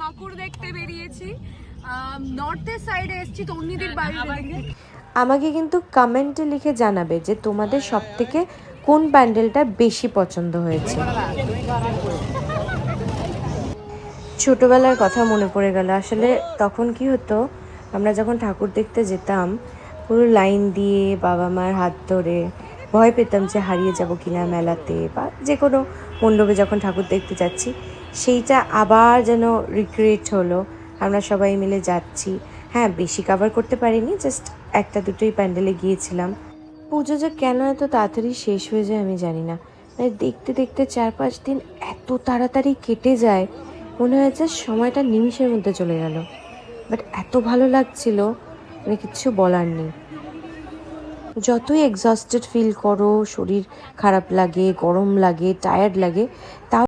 ঠাকুর দেখতে বেরিয়েছি, নর্থের সাইডে এসেছি তন্নিদির বাড়ি দেখে। আমাকে কিন্তু কমেন্টে লিখে জানাবে যে তোমাদের সবথেকে কোন প্যান্ডেলটা বেশি পছন্দ হয়েছে। ছোটবেলার কথা মনে পড়ে গেল। আসলে তখন কি হতো, আমরা যখন ঠাকুর দেখতে যেতাম পুরো লাইন দিয়ে বাবা মার হাত ধরে, ভয় পেতাম যে হারিয়ে যাব কিনা মেলাতে বা যে কোনো মণ্ডপে যখন ঠাকুর দেখতে যাচ্ছি, সেইটা আবার যেন রিক্রিয়েট হলো। আমরা সবাই মিলে যাচ্ছি। হ্যাঁ, বেশি কভার করতে পারিনি, জাস্ট একটা দুটোই প্যান্ডেলে গিয়েছিলাম। পুজো যে কেন এত তাড়াতাড়ি শেষ হয়ে যায় আমি জানি না, মানে দেখতে দেখতে 4-5 দিন এত তাড়াতাড়ি কেটে যায়, মনে হয়েছে সময়টা নিমিষের মধ্যে চলে গেল। বাট এত ভালো লাগছিল, মানে কিচ্ছু বলার নেই। যতই এক্সস্টেড ফিল করো, শরীর খারাপ লাগে, গরম লাগে, টায়ার্ড লাগে, তাও